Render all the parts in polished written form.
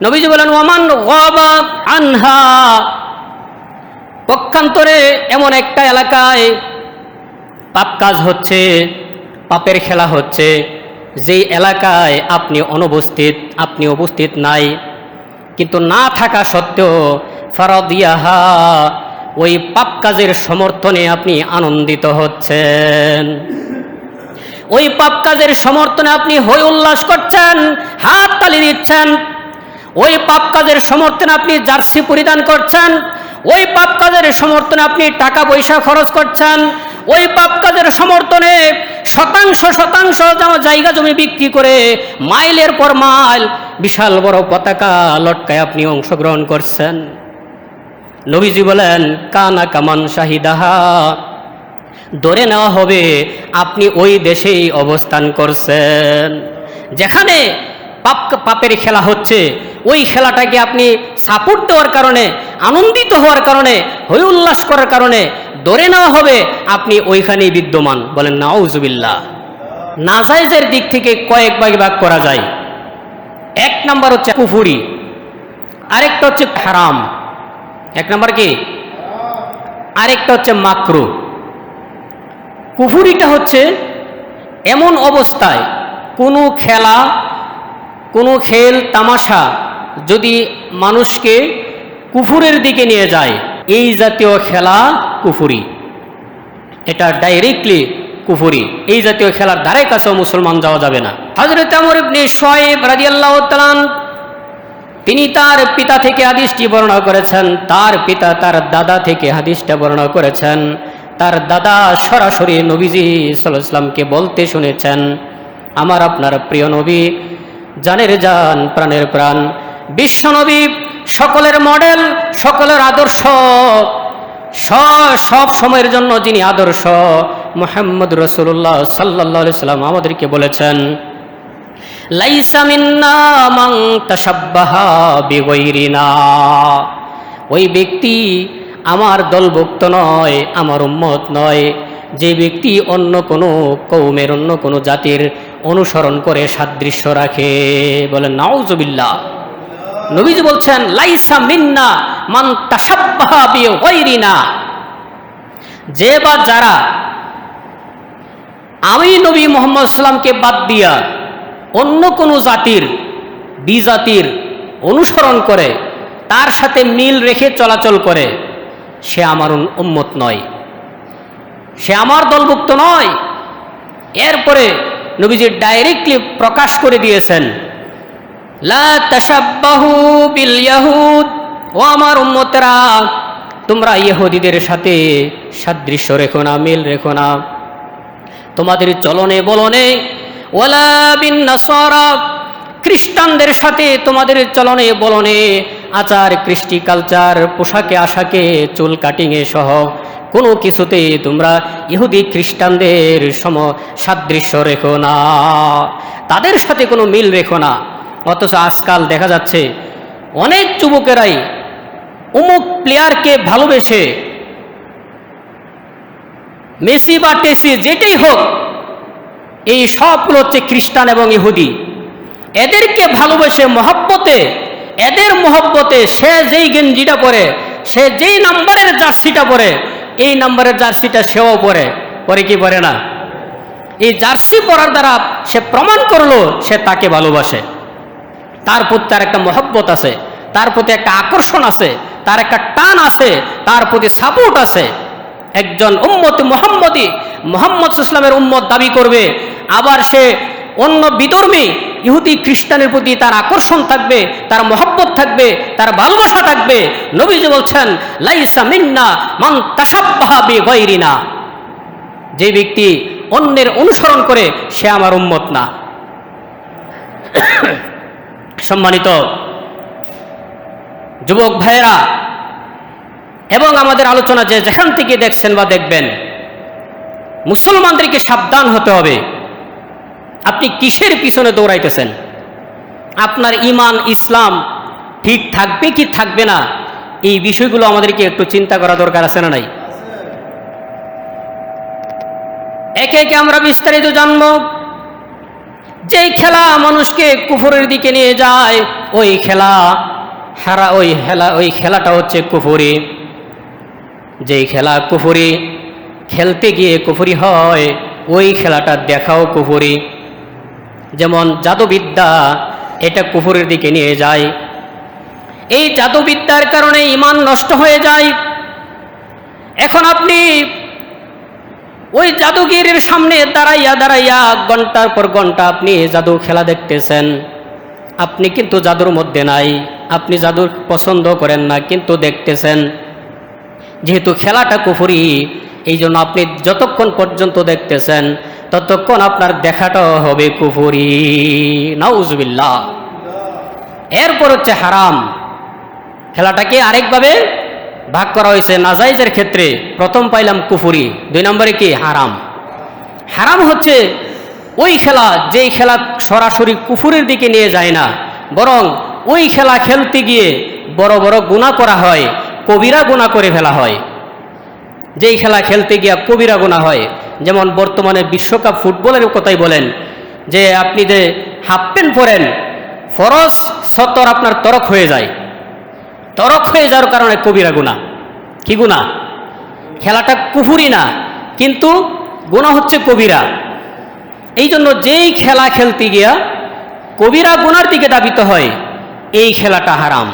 নবীজি বলেন ওয়ামান গাবা আনহা, পক্ষান্তরে এমন একটা এলাকায় পাপ কাজ হচ্ছে, পাপের খেলা হচ্ছে, যেই এলাকায় আপনি উপস্থিত নাই, কিন্তু না থাকা সত্ত্বেও ফারাদিয়াহা, ওই পাপ কাজের সমর্থনে আপনি আনন্দিত হচ্ছেন, ওই পাপ কাজের সমর্থনে আপনি হই উল্লাস করছেন, হাত তালি দিচ্ছেন, ওই পাপ কাজের সমর্থনে আপনি জার্সি পরিধান করছেন, ওই পাপ কাজের সমর্থনে আপনি টাকা পয়সা খরচ করছেন, ওই পাপ কাজের সমর্থনে শতাংশ শতাংশ জায়গা জমি বিক্রি করে মাইলের পর মাইল বিশাল বড় পতাকা লটকায় আপনি অংশগ্রহণ করছেন। নবীজি বলেন কানা কামান শাহিদাহা, ধরে নেওয়া হবে আপনি ওই দেশেই অবস্থান করছেন, যেখানে পাপের খেলা হচ্ছে ওই খেলাটাকে আপনি সাপোর্ট দেওয়ার কারণে, আনন্দিত হওয়ার কারণে, হই উল্লাস করার কারণে ধরে নেওয়া হবে আপনি ওইখানেই বিদ্যমান। বলেন নাউজুবিল্লাহ। নাজায়েজের দিক থেকে কয়েক ভাগ করা যায়। এক নাম্বার হচ্ছে কুফরি, আরেকটা হচ্ছে হারাম। এক নাম্বার কি? আরেকটা হচ্ছে মাকরু। কুফরিটা হচ্ছে এমন অবস্থায় কোনো খেলা, কোনো খেল তামাশা যদি মানুষকে কুফুরের দিকে নিয়ে যায়, এই জাতীয় খেলা কুফুরি, এটা ডাইরেক্টলি কুফুরি। এই জাতীয় খেলার ধারে কাছেও মুসলমান যাওয়া যাবে না। হযরত আমর ইবনে শুআয়ব রাদিয়াল্লাহু তাআলা তিনি তার পিতা থেকে হাদিসটি বর্ণনা করেছেন, তার পিতা তার দাদা থেকে হাদিসটা বর্ণনা করেছেন। তার দাদা সরাসরি নবীজি সাল্লাল্লাহু আলাইহি ওয়াসাল্লামকে বলতে শুনেছেন, আমার আপনার প্রিয় নবী, জানের জান প্রাণের প্রাণ বিশ্ব নবী, সকলের মডেল, সকলের আদর্শ, সব সময়ের জন্য যিনি আদর্শ, মুহাম্মদ রাসূলুল্লাহ সাল্লাল্লাহু আলাইহি ওয়াসাল্লাম আমাদেরকে বলেছেন, লাইসা মিন্না মান তাশাব্বাহা বিগাইরিনা, ওই ব্যক্তি আমার দলভুক্ত নয়, আমার উম্মত নয়, যে ব্যক্তি অন্য কোনো কওমের, অন্য কোনো জাতির অনুসরণ করে সাদৃশ্য রাখে। বলেন নাউজুবিল্লাহ। নবীজি বলছেন লাইসা মিন্না মান তাশাব্বাহা বিগাইরিনা, যে বা যারা আমি নবী মুহাম্মদ সাল্লাল্লাহু আলাইহি ওয়াসাল্লামকে বাদ দিয়া অন্য কোনো জাতির, বিজাতির অনুসরণ করে, তার সাথে মিল রেখে চলাচল করে, সে আমার উম্মত নয়, সে আমার দলভুক্ত নয়। এরপরে নবীজি ডাইরেক্টলি প্রকাশ করে দিয়েছেন, লা তাশাব্বাহু বিল ইয়াহুদ, ও আমার উম্মতেরা, তোমরা ইহুদিদের সাথে সাদৃশ্য রেখো না, মিল রেখো না তোমাদের চলনে বলনে, ওয়ালা বিন নাসারা, খ্রিস্টানদের সাথে তোমাদের চলনে বলনে, আচার কৃষ্টি কালচার, পোশাকে আশাকে, চুল কাটিংয়ে সহ কোনো কিছুতে তোমরা ইহুদি খ্রিস্টানদের সাদৃশ্য রেখো না, তাদের সাথে কোনো মিল রেখো না। অথচ আজকাল দেখা যাচ্ছে অনেক যুবকেরাই অমুক প্লেয়ারকে ভালোবেসে, মেসি বা টেসি যেটাই হোক, এই সবগুলো হচ্ছে খ্রিস্টান এবং ইহুদি, এদেরকে ভালোবেসে মহব্বতে, এদের মহব্বতে সে যেই গেঞ্জিটা পরে, সে যেই নাম্বারের জার্সিটা পরে, এই নাম্বারের জার্সিটা সেও পরে কি পরে না? এই জার্সি পরার দ্বারা সে প্রমাণ করলো সে তাকে ভালোবাসে, তার প্রতি তার একটা মহব্বত আছে, তার প্রতি একটা আকর্ষণ আছে, তার একটা টান আছে, তার প্রতি সাপোর্ট আছে। একজন উম্মতে মুহাম্মদী, মুহাম্মদ সাল্লাল্লাহু আলাইহি ওয়াসাল্লামের উম্মত দাবি করবে, আবার সে অন্য বিধর্মী ইহুদি খ্রিস্টানের প্রতি তার আকর্ষণ থাকবে, তার মহব্বত থাকবে, তার ভালোবাসা থাকবে। নবীজি বলছেন লাইসা মিন্না মান তাশাব্বাহা বিগাইরিনা, যে ব্যক্তি অন্যের অনুসরণ করে সে আমার উম্মত না। সম্মানিত যুবক ভাইয়েরা এবং আমাদের আলোচনা যে যেখান থেকে দেখছেন বা দেখবেন, মুসলমানদেরকে সাবধান হতে হবে। আপনি কিসের পিছনে দৌড়াইতেছেন? আপনার ঈমান ইসলাম ঠিক থাকবে কি থাকবে না, এই বিষয়গুলো আমাদেরকে একটু চিন্তা করা দরকার আছে না নাই? একে একে আমরা বিস্তারিত জানব যেই খেলা মানুষকে কুফরের দিকে নিয়ে যায়, ওই খেলাটা হচ্ছে কুফরি। যেই খেলা কুফরি, খেলতে গিয়ে কুফরি হয়, ওই খেলাটা দেখাও কুফরি। যেমন জাদুবিদ্যা, এটা কুফরের দিকে নিয়ে যায়। এই জাদুবিদ্যার কারণে ঈমান নষ্ট হয়ে যায়। এখন আপনি ওই জাদুগিরের সামনে দাঁড়াইয়া ঘন্টার পর ঘন্টা আপনি জাদু খেলা দেখতেছেন। আপনি কিন্তু জাদুর মধ্যে নাই, আপনি জাদুর পছন্দ করেন না, কিন্তু দেখতেছেন। যেহেতু খেলাটা কুফরি, এই জন্য আপনি যতক্ষণ পর্যন্ত দেখতেছেন ততক্ষণ আপনার দেখাটাও হবে কুফরি। নাউজুবিল্লাহ। এরপর হচ্ছে হারাম। খেলাটাকে আরেকভাবে ভাগ করা হয়েছে নাজাইজের ক্ষেত্রে। প্রথম পাইলাম কুফরি, 2 নম্বরে কি হারাম। হারাম হচ্ছে ওই খেলা যেই খেলা সরাসরি কুফরের দিকে নিয়ে যায় না, বরং ওই খেলা খেলতে গিয়ে বড় বড় গুনাহ করা হয়, কবিরা গুনাহ করে ফেলা হয়। যেই খেলা খেলতে গিয়ে কবিরা গুনাহ হয়, যেমন বর্তমানে বিশ্বকাপ ফুটবলের কথাই বলেন, যে আপনি যে হাফ প্যান্ট পরেন, ফরজ সত্তর আপনার তরক হয়ে যায়। তরক হয়ে যাওয়ার কারণে কবিরা গুনাহ। কি গুনাহ? খেলাটা কুফরি না, কিন্তু গুনাহ হচ্ছে কবিরা। এই জন্য যেই খেলা খেলতে গিয়া কবিরা গুনার দিকে ধাবিত হয়, এই খেলাটা হারাম।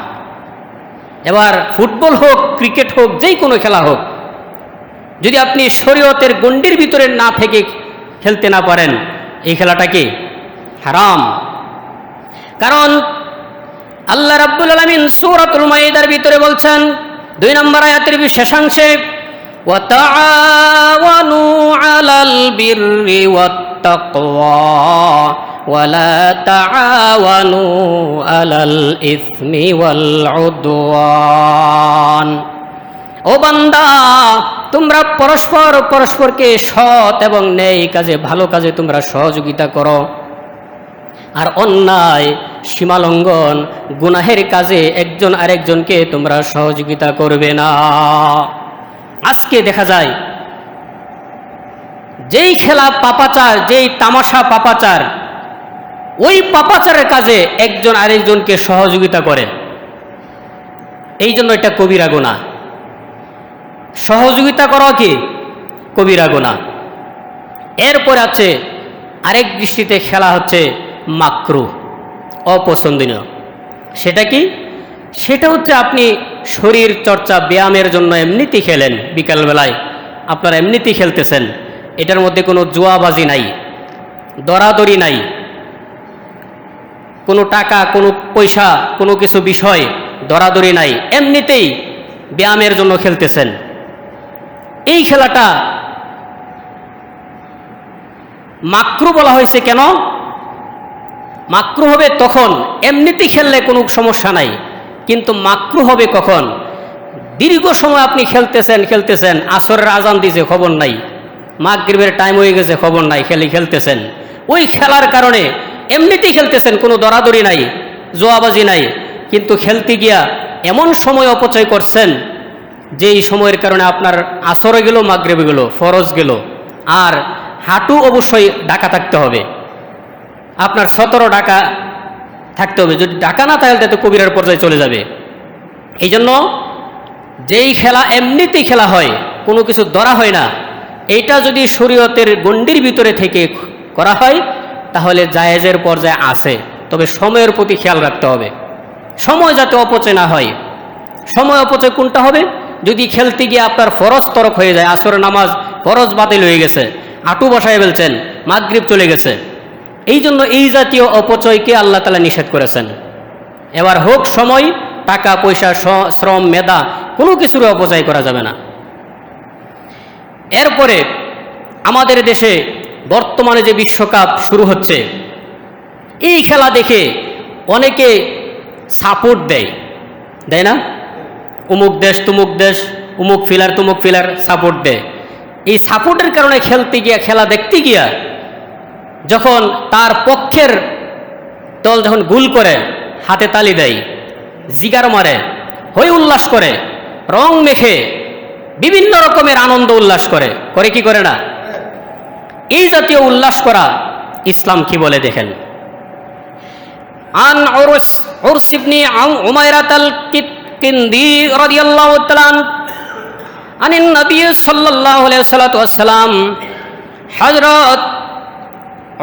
এবার ফুটবল হোক, ক্রিকেট হোক, যেই কোনো খেলা হোক, যদি আপনি শরীয়তের গণ্ডির ভিতরে না থেকে খেলতে না পারেন, এই খেলাটা কি হারাম। কারণ আল্লাহ রাব্বুল আলামিন সূরাতুল মাইদার ভিতরে বলছেন 2 নম্বর আয়াতের শেষাংশে, ওয়া তাআওয়ানু আলাল বিররি ওয়াত তাকওয়া ওয়া লা তাআওয়ানু আলাল ইসমি ওয়াল উদওয়ান। ও বান্দা, তোমরা পরস্পরকে সৎ এবং ন্যায় কাজে, ভালো কাজে তোমরা সহযোগিতা করো, আর অন্যায়, সীমালঙ্ঘন, গুনাহের কাজে একজন আরেকজনকে তোমরা সহযোগিতা করবে না। আজকে দেখা যায় যেই খেলা পাপাচার, যেই তামাশা পাপাচার, ওই পাপাচারের কাজে একজন আরেকজনকে সহযোগিতা করে। এই জন্য এটা কবিরা গুনাহ। সহযোগিতা করা কি কবিরা গুনাহ। এরপরে আছে আরেক দৃষ্টিতে খেলা হচ্ছে মাকরুহ, অপছন্দনীয়। সেটা কি? সেটা হচ্ছে আপনি শরীর চর্চা, ব্যায়ামের জন্য এমনিতেই খেলেন, বিকালবেলায় আপনারা এমনিতেই খেলতেছেন। এটার মধ্যে কোনো জুয়াবাজি নাই, দরাদরি নাই, কোনো টাকা, কোনো পয়সা, কোনো কিছু বিষয় দরাদরি নাই, এমনিতেই ব্যায়ামের জন্য খেলতেছেন। এই খেলাটা মাকরুহ বলা হয়েছে কেন? মাকরুহ হবে তখন, এমনিতেই খেললে কোনো সমস্যা নাই, কিন্তু মাকরুহ হবে কখন? দীর্ঘ সময় আপনি খেলতেছেন, আসরের আজান দিয়েছে খবর নাই, মাগরিবের টাইম হয়ে গেছে খবর নাই, খেলতেছেন। ওই খেলার কারণে এমনিতেই খেলতেছেন, কোনো দরাদরি নাই, জোয়াবাজি নাই, কিন্তু খেলতে গিয়া এমন সময় অপচয় করছেন যেই সময়ের কারণে আপনার আসরে গেল, মাগরিবে গেল, ফরজ গেল। আর হাঁটু অবশ্যই ঢাকা থাকতে হবে, আপনার 17 ঢাকা থাকতে হবে। যদি ঢাকা না তাহলে তো কবিরার পর্যায়ে চলে যাবে। এই জন্য যেই খেলা এমনিতেই খেলা হয়, কোনো কিছু ধরা হয় না, এইটা যদি শরীয়তের গণ্ডির ভিতরে থেকে করা হয় তাহলে জায়েজের পর্যায়ে আসে। তবে সময়ের প্রতি খেয়াল রাখতে হবে, সময় যাতে অপচয় না হয়। সময় অপচয় কোনটা হবে? যদি খেলতে গিয়ে আপনার ফরজ তরক হয়ে যায়, আসরের নামাজ ফরজ বাতিল হয়ে গেছে, আঁটু বসায় ফেলছেন, মাগরিব চলে গেছে। এই জন্য এই জাতীয় অপচয়কে আল্লাহ তাআলা নিষেধ করেছেন। এবার হোক সময়, টাকা পয়সা, শ্রম, মেধা, কোনো কিছুর অপচয় করা যাবে না। এরপরে আমাদের দেশে বর্তমানে যে বিশ্বকাপ শুরু হচ্ছে, এই খেলা দেখে অনেকে সাপোর্ট দেয় না? অমুক দেশ তুমুক দেশ, অমুক ফিলার তুমুক ফিলার সাপোর্ট দেয়। এই সাপোর্টের কারণে খেলতে গিয়া, খেলা দেখতে গিয়া, যখন তার পক্ষের দল যখন গোল করে, হাতে তালি দেয়, জিগার মারে, হই উল্লাস করে, রং মেখে বিভিন্ন রকমের আনন্দ উল্লাস করে কি করে না? এই জাতীয় উল্লাস করা ইসলাম কি বলে দেখেন। عن عرس بن عميرة الكندي رضي الله تعالى عنه عن النبي صلى الله عليه وسلم حضرت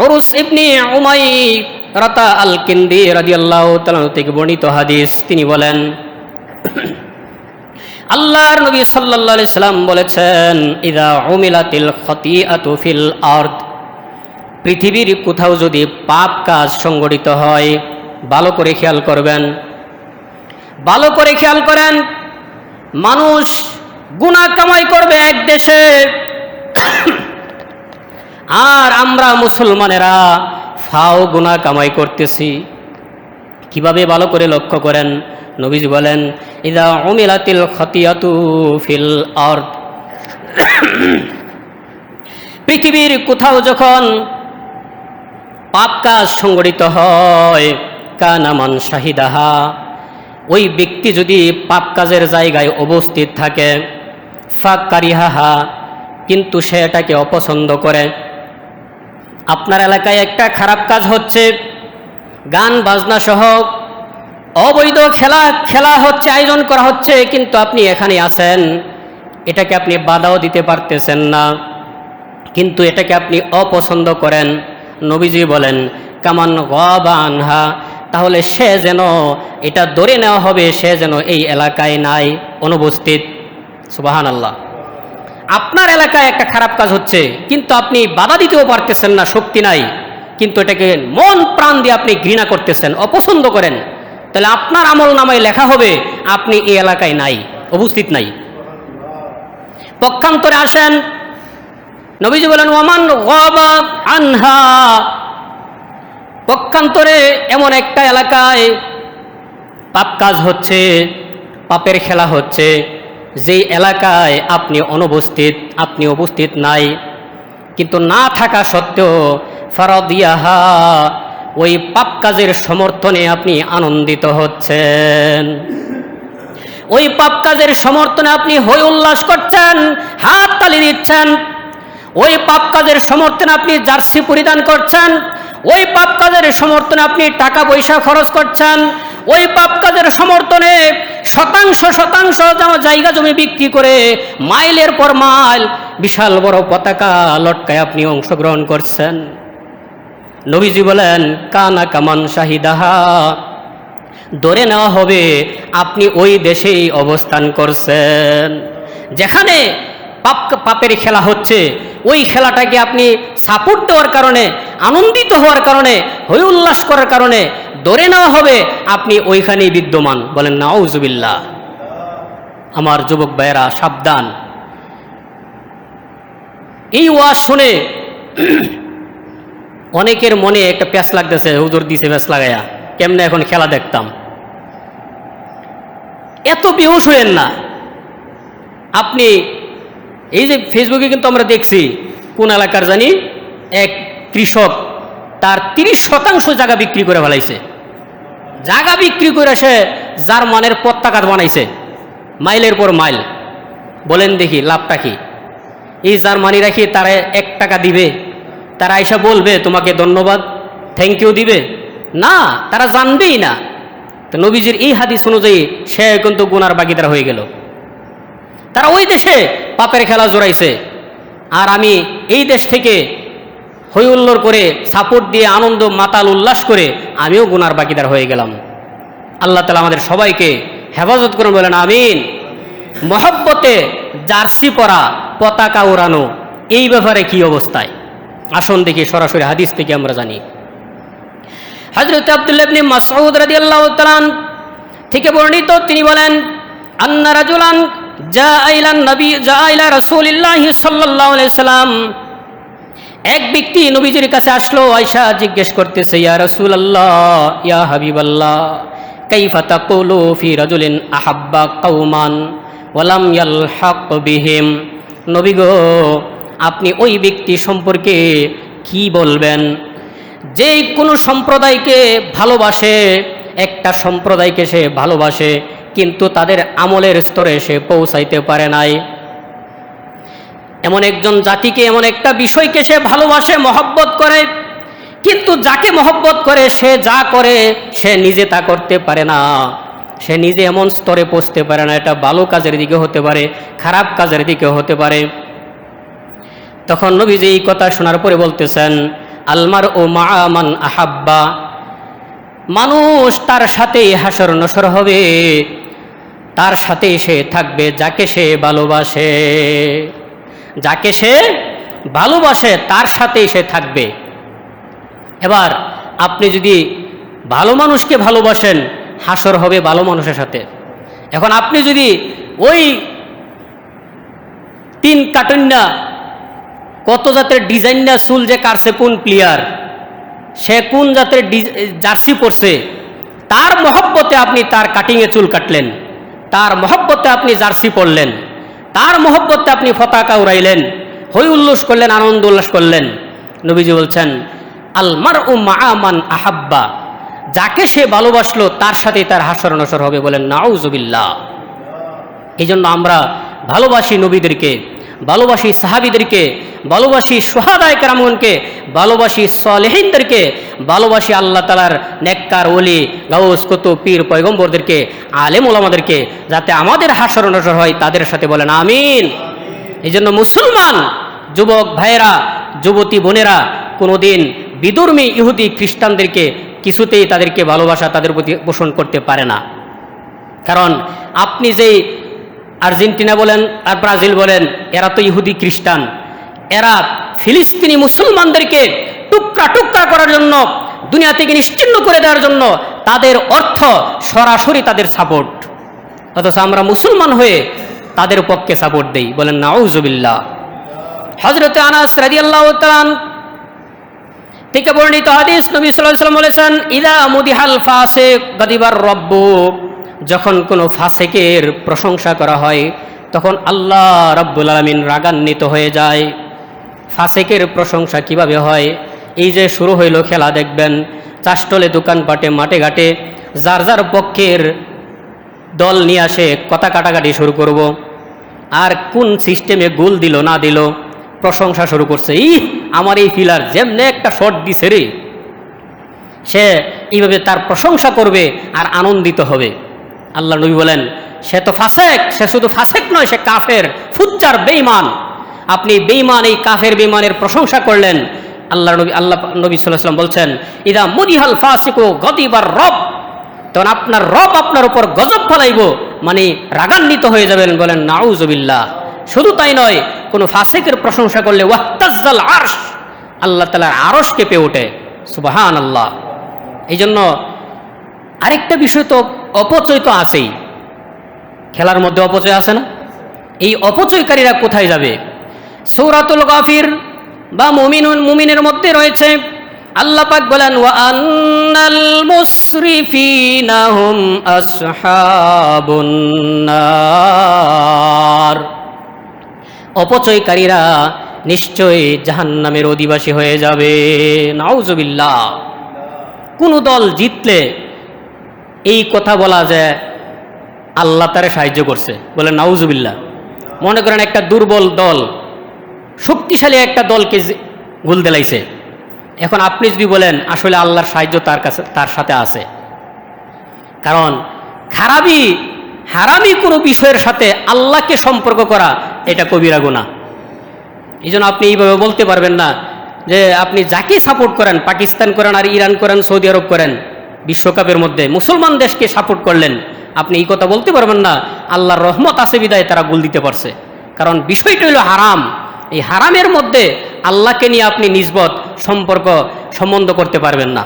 عرس ibn উমাইরা আল কিন্দি রাদিয়াল্লাহু তাআলা থেকে বর্ণিত হাদিস, তিনি বলেন আল্লাহর নবী সাল্লাল্লাহু আলাইহি সাল্লাম বলেছেন, ইযা উমিলাতিল খতিআতু ফিল আরদ, পৃথিবীর কোথাও যদি পাপ কাজ সংগঠিত হয়, ভালো করে খেয়াল করবেন, ভালো করে খেয়াল করেন। মানুষ গুনাহ কামাই করবে এক দেশে, আর আমরা মুসলমানেরা ফাও গুনাহ কামাই করতেছি। কিভাবে? ভালো করে লক্ষ্য করেন। নবীজি বলেন, ইযা উমিলাতিল খতিআতু ফিল আরদ, পৃথিবীর কোথাও যখন পাপ কাজ সংগঠিত হয়, কানা মান শাহিদাহা, ওই ব্যক্তি যদি পাপ কাজের জায়গায় উপস্থিত থাকে, ফাকারিহাহা, কিন্তু সে এটাকে অপছন্দ করে। আপনার এলাকায় একটা খারাপ কাজ হচ্ছে, গান বাজনা সহ অবৈধ খেলা হচ্ছে, আয়োজন করা হচ্ছে, কিন্তু আপনি এখানে আছেন, এটাকে আপনি বাধাও দিতে পারতেছেন না, কিন্তু এটাকে আপনি অপছন্দ করেন। নবীজি বলেন, কামান গাবা আনহা, তাহলে সে যেন, এটা ধরে নেওয়া হবে সে যেন এই এলাকায় নাই, অনুপস্থিত। সুবহানাল্লাহ। আপনার এলাকায় একটা খারাপ কাজ হচ্ছে, কিন্তু আপনি বাধা দিতেও পারতেছেন না, শক্তি নাই, কিন্তু এটাকে মন প্রাণ দিয়ে আপনি ঘৃণা করতেছেন, অপছন্দ করেন, তাহলে আপনার আমল নামায় লেখা হবে আপনি এই এলাকায় নাই, উপস্থিত নাই। পক্ষান্তরে আসেন, নবীজি বলেন, ওয়ামান গাবা আনহা, পক্ষান্তরে এমন একটা এলাকায় পাপ কাজ হচ্ছে, পাপের খেলা হচ্ছে, যেই এলাকায় আপনি অনুপস্থিত, আপনি উপস্থিত নাই, কিন্তু না থাকা সত্ত্বেও ফারাদিয়াহা, ওই পাপ কাজের সমর্থনে আপনি আনন্দিত হচ্ছেন, ওই পাপ কাজের সমর্থনে আপনি হৈ উল্লাস করছেন, হাত তালি দিচ্ছেন, ওই পাপ কাজের সমর্থনে আপনি জার্সি পরিধান করছেন, ওই পাপ কাজের সমর্থনে আপনি টাকা পয়সা খরচ করছেন, ওই পাপ কাজের সমর্থনে শতাংশ শতাংশ জায়গা জমি বিক্রি করে মাইলের পর মাইল বিশাল বড় পতাকা লটকায় আপনি অংশগ্রহণ করছেন। নবীজি বলেন, কানা কামান শাহিদাহা, ধরে নেওয়া হবে আপনি ওই দেশেই অবস্থান করছেন, যেখানে পাপের খেলা হচ্ছে, ওই খেলাটাকে আপনি সাপোর্ট দেওয়ার কারণে, আনন্দিত হওয়ার কারণে, হৈ উল্লাস করার কারণে ধরে নেওয়া হবে আপনি ওইখানেই বিদ্যমান। বলেন নাউজুবিল্লাহ। আমার যুবক ভাইয়েরা সাবধান। এই ওয়াজ শুনে অনেকের মনে একটা প্যাঁচ লাগতেছে, হুজুর দিছে প্যাঁচ লাগাইয়া, কেমনে এখন খেলা দেখতাম। এত বেহুশ হইেন না আপনি। এই যে ফেসবুকে কিন্তু আমরা দেখছি, কোন এলাকার জানি এক কৃষক তার 30% জায়গা বিক্রি করে ফেলাইছে, জায়গা বিক্রি করে সে জার্মানের পতাকা বানাইছে, মাইলের পর মাইল। বলেন দেখি লাভটা কি? এই জার্মানি রাখি তারা 1 টাকা দিবে, তারা এসে বলবে তোমাকে ধন্যবাদ, থ্যাংক ইউ দিবে? না, তারা জানবেই না। তো নবীজির এই হাদিস অনুযায়ী সে কিন্তু গুনার ভাগীদার হয়ে গেল। তারা ওই দেশে পাপের খেলা জোড়াইছে, আর আমি এই দেশ থেকে হৈ হুল্লোড় করে সাপোর্ট দিয়ে আনন্দ মাতাল উল্লাস করে আমিও গুনার ভাগীদার হয়ে গেলাম। আল্লাহ তাআলা আমাদের সবাইকে হেফাজত করুন, বলেন আমিন। মহব্বতে জার্সি পরা, পতাকা উড়ানো, এই ব্যাপারে কি অবস্থায়? আসুন দেখি সরাসরি হাদিস থেকে আমরা জানি। হযরত আব্দুল্লাহ ইবনে মাসউদ রাদিয়াল্লাহু তাআলা থেকে বর্ণিত, তিনি বলেন, আন্না রাজুলান জাআ ইলা রাসূলিল্লাহি সাল্লাল্লাহু আলাইহি সাল্লাম, এক ব্যক্তি নবীজির কাছে আসলো, আয়েশা জিজ্ঞেস করতেছে, ইয়া রাসূলুল্লাহ, ইয়া হাবিবাল্লাহ, কাইফা তাকুলু ফি রাজুলিন আহাব্বা কওমান ওয়া লাম ইয়ালহাক বিহিম, নবী গো, আপনি ওই ব্যক্তি সম্পর্কে কি বলবেন যে কোনো সম্প্রদায়কে ভালোবাসে, একটা সম্প্রদায়কে সে ভালোবাসে, কিন্তু তাদের আমলের স্তরে সে পৌঁছাইতে পারে নাই। এমন একজন জাতিকে, এমন একটা বিষয়কে সে ভালোবাসে, মহব্বত করে, কিন্তু যাকে মহব্বত করে সে যা করে সে নিজে তা করতে পারে না, সে নিজে এমন স্তরে পৌঁছতে পারে না। এটা ভালো কাজের দিকে হতে পারে, খারাপ কাজের দিকে হতে পারে। তখন নবীজি এই কথা শোনার পরে বলতেছেন, আলমার ও মা মান আহাব্বা, মানুষ তার সাথেই হাসর নসর হবে, তার সাথেই সে থাকবে যাকে সে ভালোবাসে। যাকে সে ভালোবাসে তার সাথেই সে থাকবে। এবার আপনি যদি ভালো মানুষকে ভালোবাসেন, হাসর হবে ভালো মানুষের সাথে। এখন আপনি যদি ওই 3 কাটন্না কত জাতের ডিজাইনটা চুল যে কাটছে কোন প্লেয়ার, সে কোন জাতের জার্সি পরছে, তার মহব্বতে আপনি তার কাটিংয়ে চুল কাটলেন, তার মহব্বতে আপনি জার্সি পরলেন, তার মহব্বতে আপনি পতাকা উড়াইলেন, হই উল্লাস করলেন, আনন্দ উল্লাস করলেন। নবীজি বলছেন, আলমার ও মা মান আহাব্বা, যাকে সে ভালোবাসলো তার সাথেই তার হাসর নসর হবে। বলেন নাউজুবিল্লাহ। এই জন্য আমরা ভালোবাসি নবীদেরকে, ভালোবাসি সাহাবীদেরকে, ভালোবাসি শুহাদায়ে কেরামগণকে, ভালোবাসি সালেহিনদেরকে, ভালোবাসি আল্লাহ তাআলার নেককার ওলি গাউস কুতুব পীর পয়গম্বরদেরকে, আলেম ওলামাদেরকে, যাতে আমাদের হাসর নসর হয় তাদের সাথে। বলেন আমিন। এই জন্য মুসলমান যুবক ভাইয়েরা, যুবতী বোনেরা কোনোদিন বিধর্মী ইহুদি খ্রিস্টানদেরকে কিছুতেই তাদেরকে ভালোবাসা তাদের প্রতি পোষণ করতে পারে না। কারণ আপনি যেই আর্জেন্টিনা বলেন আর ব্রাজিল বলেন, এরা তো ইহুদি খ্রিস্টান, এরা ফিলিস্তিনি মুসলমানদেরকে টুকরা টুকরা করার জন্য, দুনিয়া থেকে নিশ্চিহ্ন করে দেওয়ার জন্য তাদের অর্থ সরাসরি তাদের সাপোর্ট, অথচ আমরা মুসলমান হয়ে তাদের পক্ষে সাপোর্ট দেই। বলেন নাউজুবিল্লাহ। হযরত আনাস রাদিয়াল্লাহু তাআলা থেকে বর্ণিত হাদিস, নবী সাল্লাল্লাহু আলাইহি ওয়াসাল্লাম বলেছেন, ইদা মুদিহাল ফাসিক গাদিবার রব্বু, যখন কোনো ফাসিকের প্রশংসা করা হয় তখন আল্লাহ রাব্বুল আলামিন রাগান্বিত হয়ে যায়। ফাসিকের প্রশংসা কিভাবে হয়? এই যে শুরু হইল খেলা, দেখবেন চাষটলে দোকানপাটে মাঠে ঘাটে যার যার পক্ষের দল নিয়ে আসে কথা কাটাকাটি শুরু করব, আর কোন সিস্টেমে গোল দিল না দিল প্রশংসা শুরু করছে। আমার এই ফিলার যেমনে একটা শট দিছে রে, সে এইভাবে তার প্রশংসা করবে আর আনন্দিত হবে। আল্লাহ নবী বলেন, সে তো ফাসেক, সে শুধু ফাসেক নয়, সে কাফের, ফুজ্জার, বেঈমান। আপনি বেঈমান, এই কাফের বেঈমানের প্রশংসা করলেন। আল্লাহ নবী সাল্লাল্লাহু আলাইহি ওয়াসাল্লাম বলছেন, ইদা মুদিহাল ফাসিকু গদিবার রব, তখন আপনার রব আপনার উপর গজব ফলাইব, মানে রাগান্বিত হয়ে যাবেন। বলেন নাউজুবিল্লাহ। শুধু তাই নয়, কোনো ফাসিকের প্রশংসা করলে ওয়াহতাজ্জাল আরশ, আল্লাহ তাআলার আরশ কেঁপে ওঠে। সুবহানাল্লাহ। এই জন্য আরেকটা বিষয় তো অপচয় তো আছেই, খেলার মধ্যে অপচয় আছে না? এই অপচয়কারীরা কোথায় যাবে? সূরাতুল গাফির বা মুমিনের মধ্যে রয়েছে, আল্লাহ পাক বলেন, ওয়া আন্নাল মুসরিফিনা হুম আসহাবুন নার, অপচয়কারীরা নিশ্চয়ই জাহান্নামের অধিবাসী হয়ে যাবে। নাউজুবিল্লাহ। কোন দল জিতলে এই কথা বলা যায় আল্লাহ তারে সাহায্য করছে, বলে নাউজুবিল্লাহ। মনে করেন একটা দুর্বল দল শক্তিশালী একটা দলকে গোল দিলাইছে, এখন আপনি যদি বলেন আসলে আল্লাহর সাহায্য তার সাথে আছে, কারণ হারামি কোনো বিষয়ের সাথে আল্লাহকে সম্পর্ক করা এটা কবিরা গুনাহ। এই জন্য আপনি এইভাবে বলতে পারবেন না যে আপনি যাকে সাপোর্ট করেন, পাকিস্তান করেন আর ইরান করেন, সৌদি আরব করেন, বিশ্বকাপের মধ্যে মুসলমান দেশকে সাপোর্ট করলেন, আপনি এই কথা বলতে পারবেন না আল্লাহর রহমত আছে বিদায় তারা গোল দিতে পারছে। কারণ বিষয়টা হলো হারাম। এই হারামের মধ্যে আল্লাহকে নিয়ে আপনি নিসবত সম্বন্ধ করতে পারবেন না।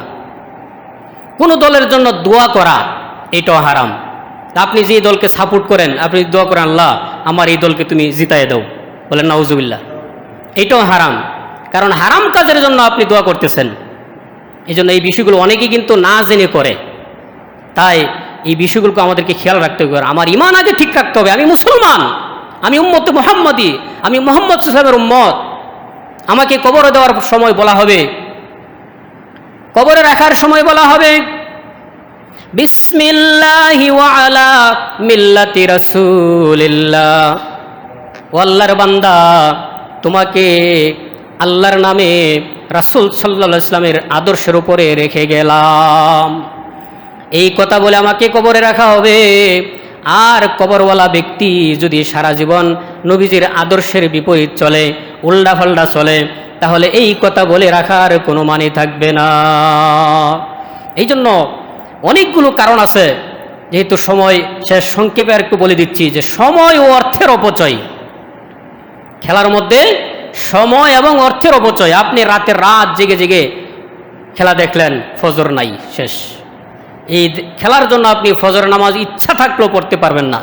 কোনো দলের জন্য দোয়া করা এটাও হারাম। আপনি যে দলকে সাপোর্ট করেন, আপনি দোয়া করেন, আল্লাহ আমার এই দলকে তুমি জিতায়ে দাও, বলেন নাউজুবিল্লাহ, এটাও হারাম। কারণ হারাম কাজের জন্য আপনি দোয়া করতেছেন। এই জন্য এই বিষয়গুলো অনেকেই কিন্তু না জেনে করে। তাই এই বিষয়গুলোকে আমাদেরকে খেয়াল রাখতে হবে। আমার ঈমান আগে ঠিক রাখতে হবে। আমি মুসলমান, আমি উম্মতে মুহাম্মাদি, আমি মুহাম্মদ সাল্লাল্লাহু আলাইহি ওয়াসাল্লামের উম্মত। আমাকে কবরে দেওয়ার সময় বলা হবে, কবরে রাখার সময় বলা হবে, বিসমিল্লাহি ওয়া আলা মিল্লাতি রাসূলিল্লাহ। ও আল্লাহর বান্দা, তোমাকে আল্লাহর নামে রাসূল সাল্লাল্লাহু আলাইহি ওয়াসাল্লামের আদর্শের উপরে রেখে গেলাম। এই কথা বলে আমাকে কবরে রাখা হবে, আর কবরওয়ালা ব্যক্তি যদি সারা জীবন নবীজির আদর্শের বিপরীত চলে, উল্টাপাল্টা চলে, তাহলে এই কথা বলে রাখার কোনো মানে থাকবে না। এই জন্য অনেকগুলো কারণ আছে, যেহেতু সময় শেষ, সংক্ষেপে আর একটু বলে দিচ্ছি যে সময় ও অর্থের অপচয়। খেলার মধ্যে সময় এবং অর্থের অপচয়। আপনি রাত জেগে জেগে খেলা দেখলেন, ফজর নাই, শেষ। এই খেলার জন্য আপনি ফজর নামাজ ইচ্ছা থাকলেও পড়তে পারবেন না,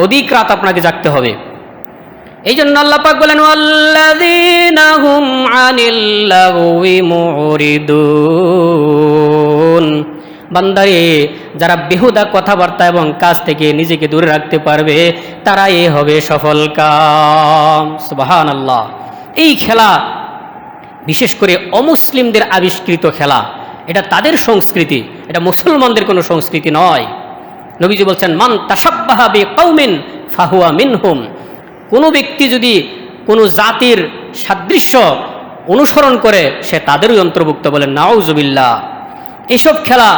অধিক রাত আপনাকে জাগতে হবে। এই জন্য আল্লাহ পাক বলেন, ওয়াল্লাযীনা হুম আনিল লাগওয়ি মুরিদুন। বান্দারে, যারা বেহুদা কথাবার্তা এবং কাজ থেকে নিজেকে দূরে রাখতে পারবে, তারাই হবে সফল কাম। সুবহানাল্লাহ। এই খেলা বিশেষ করে অমুসলিমদের আবিষ্কৃত খেলা, এটা তাদের সংস্কৃতি, এটা মুসলমানদের কোনো সংস্কৃতি নয়। নবীজি বলছেন, মান তাশাব্বাহা বিকাউমিন ফাহুয়া মিনহুম। কোনো ব্যক্তি যদি কোনো জাতির সাদৃশ্য অনুসরণ করে, সে তাদেরই অন্তর্ভুক্ত। বলেন নাউজুবিল্লাহ। এইসব খেলা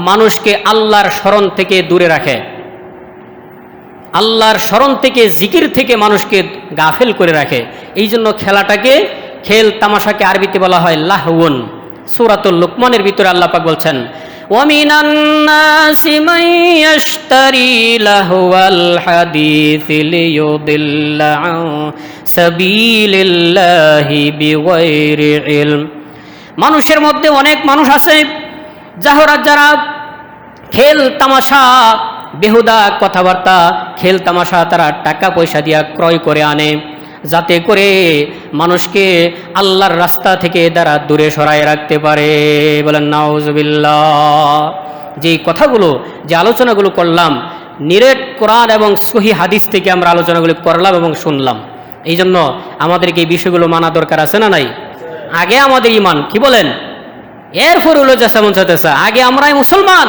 মানুষকে আল্লাহর স্মরণ থেকে দূরে রাখে, আল্লাহর স্মরণ থেকে, জিকির থেকে মানুষকে গাফেল করে রাখে। এই জন্য খেলাটাকে, খেল তামাশাকে আরবিতে বলা হয় লাহউন। সূরাতুল লুকমানের ভিতরে আল্লাহ পাক বলছেন, ওয়ামিনান নাসি মান ইয়াশতারি লাহওয়াল হাদিসি লিয়ুদিল্লা আন সাবিলিল্লাহি বিগাইরি ইলম। মানুষের মধ্যে অনেক মানুষ আছে যারা খেল তামাশা, বেহুদা কথাবার্তা, খেল তামাশা তারা টাকা পয়সা দিয়া ক্রয় করে আনে, যাতে করে মানুষকে আল্লাহর রাস্তা থেকে তারা দূরে সরায় রাখতে পারে। বলেন নাউজুবিল্লাহ। যেই কথাগুলো, যে আলোচনাগুলো করলাম, নিরেট কোরআন এবং সহি হাদিস থেকে আমরা আলোচনাগুলো করলাম এবং শুনলাম। এই জন্য আমাদেরকে এই বিষয়গুলো মানা দরকার আছে না নাই? আগে আমাদের ইমান, কি বলেন? এরপর হলো যে সেমন চাইতেছে, আগে আমরাই মুসলমান।